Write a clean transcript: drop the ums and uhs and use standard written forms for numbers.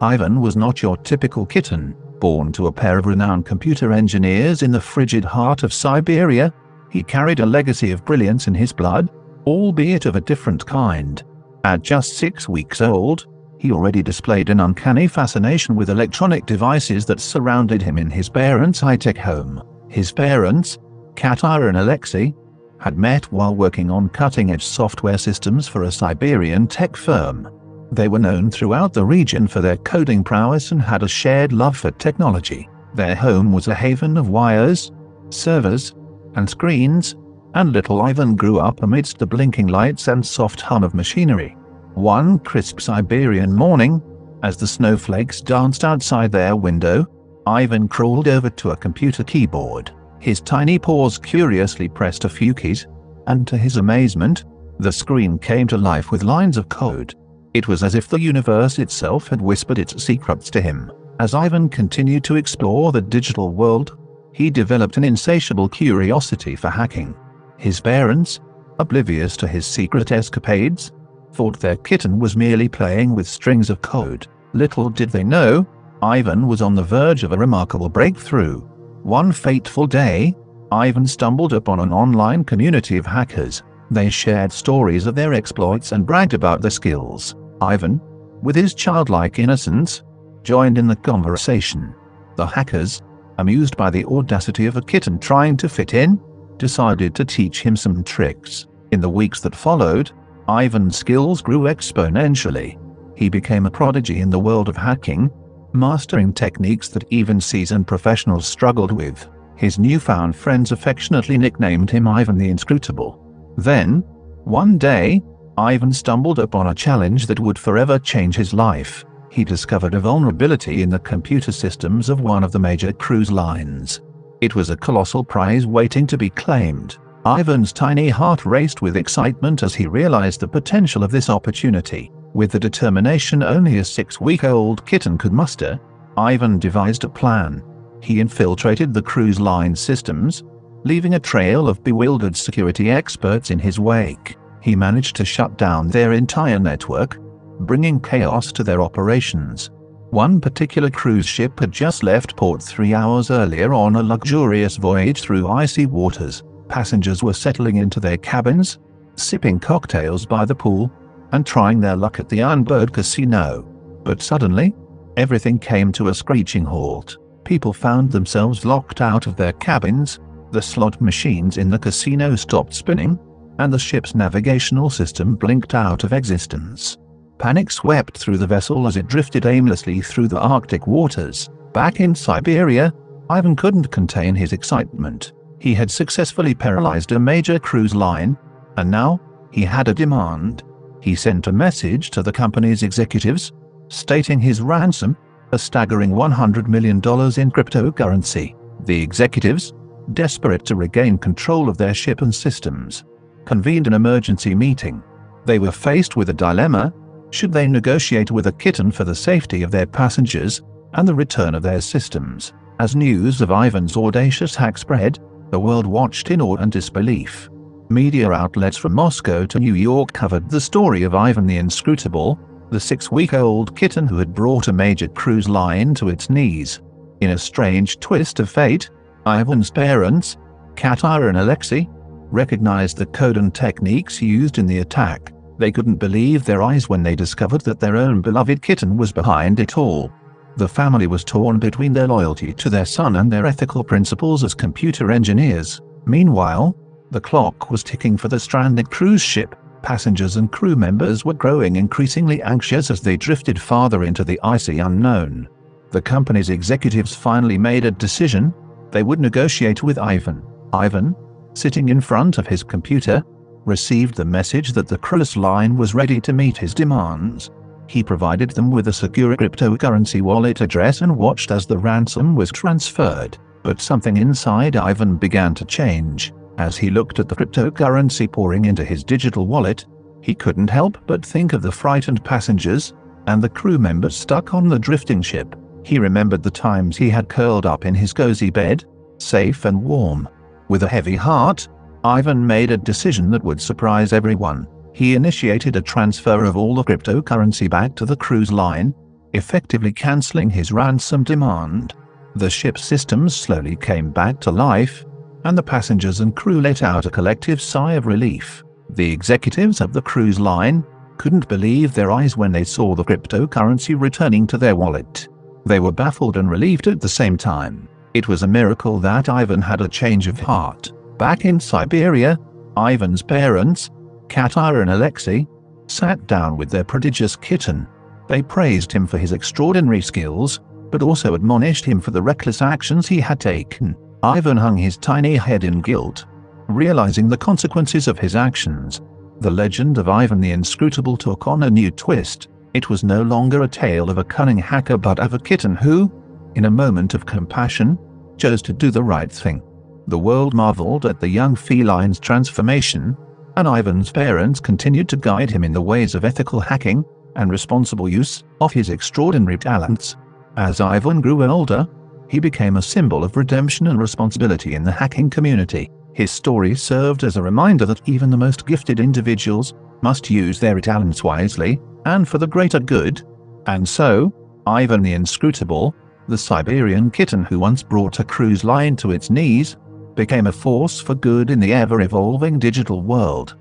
Ivan was not your typical kitten, born to a pair of renowned computer engineers in the frigid heart of Siberia. He carried a legacy of brilliance in his blood, albeit of a different kind. At just 6 weeks old, he already displayed an uncanny fascination with electronic devices that surrounded him in his parents' high-tech home. His parents, Katar and Alexei, had met while working on cutting-edge software systems for a Siberian tech firm. They were known throughout the region for their coding prowess and had a shared love for technology. Their home was a haven of wires, servers, and screens, and little Ivan grew up amidst the blinking lights and soft hum of machinery. One crisp Siberian morning, as the snowflakes danced outside their window, Ivan crawled over to a computer keyboard. His tiny paws curiously pressed a few keys, and to his amazement, the screen came to life with lines of code. It was as if the universe itself had whispered its secrets to him. As Ivan continued to explore the digital world, he developed an insatiable curiosity for hacking. His parents, oblivious to his secret escapades, thought their kitten was merely playing with strings of code. Little did they know, Ivan was on the verge of a remarkable breakthrough. One fateful day, Ivan stumbled upon an online community of hackers. They shared stories of their exploits and bragged about their skills. Ivan, with his childlike innocence, joined in the conversation. The hackers, amused by the audacity of a kitten trying to fit in, decided to teach him some tricks. In the weeks that followed, Ivan's skills grew exponentially. He became a prodigy in the world of hacking, mastering techniques that even seasoned professionals struggled with. His newfound friends affectionately nicknamed him Ivan the Inscrutable. Then, one day, Ivan stumbled upon a challenge that would forever change his life. He discovered a vulnerability in the computer systems of one of the major cruise lines. It was a colossal prize waiting to be claimed. Ivan's tiny heart raced with excitement as he realized the potential of this opportunity. With the determination only a 6-week-old kitten could muster, Ivan devised a plan. He infiltrated the cruise line systems, leaving a trail of bewildered security experts in his wake. He managed to shut down their entire network, bringing chaos to their operations. One particular cruise ship had just left port 3 hours earlier on a luxurious voyage through icy waters. Passengers were settling into their cabins, sipping cocktails by the pool, and trying their luck at the Unbird casino. But suddenly, everything came to a screeching halt. People found themselves locked out of their cabins, the slot machines in the casino stopped spinning, and the ship's navigational system blinked out of existence. Panic swept through the vessel as it drifted aimlessly through the Arctic waters. Back in Siberia, Ivan couldn't contain his excitement. He had successfully paralyzed a major cruise line, and now, he had a demand. He sent a message to the company's executives, stating his ransom, a staggering $100 million in cryptocurrency. The executives, desperate to regain control of their ship and systems, convened an emergency meeting. They were faced with a dilemma: should they negotiate with a kitten for the safety of their passengers and the return of their systems? As news of Ivan's audacious hack spread, the world watched in awe and disbelief. Media outlets from Moscow to New York covered the story of Ivan the Inscrutable, the 6-week-old kitten who had brought a major cruise line to its knees. In a strange twist of fate, Ivan's parents, Katar and Alexei, recognized the code and techniques used in the attack. They couldn't believe their eyes when they discovered that their own beloved kitten was behind it all. The family was torn between their loyalty to their son and their ethical principles as computer engineers. Meanwhile, the clock was ticking for the stranded cruise ship. Passengers and crew members were growing increasingly anxious as they drifted farther into the icy unknown. The company's executives finally made a decision. They would negotiate with Ivan. Ivan, sitting in front of his computer, received the message that the cruise line was ready to meet his demands. He provided them with a secure cryptocurrency wallet address and watched as the ransom was transferred. But something inside Ivan began to change. As he looked at the cryptocurrency pouring into his digital wallet, he couldn't help but think of the frightened passengers and the crew members stuck on the drifting ship. He remembered the times he had curled up in his cozy bed, safe and warm. With a heavy heart, Ivan made a decision that would surprise everyone. He initiated a transfer of all the cryptocurrency back to the cruise line, effectively cancelling his ransom demand. The ship's systems slowly came back to life, and the passengers and crew let out a collective sigh of relief. The executives of the cruise line couldn't believe their eyes when they saw the cryptocurrency returning to their wallet. They were baffled and relieved at the same time. It was a miracle that Ivan had a change of heart. Back in Siberia, Ivan's parents, Katar and Alexei, sat down with their prodigious kitten. They praised him for his extraordinary skills, but also admonished him for the reckless actions he had taken. Ivan hung his tiny head in guilt, realizing the consequences of his actions. The legend of Ivan the Inscrutable took on a new twist. It was no longer a tale of a cunning hacker but of a kitten who, in a moment of compassion, chose to do the right thing. The world marveled at the young feline's transformation, and Ivan's parents continued to guide him in the ways of ethical hacking and responsible use of his extraordinary talents. As Ivan grew older, he became a symbol of redemption and responsibility in the hacking community. His story served as a reminder that even the most gifted individuals must use their talents wisely and for the greater good. And so, Ivan the Inscrutable, the Siberian kitten who once brought a cruise line to its knees, became a force for good in the ever-evolving digital world.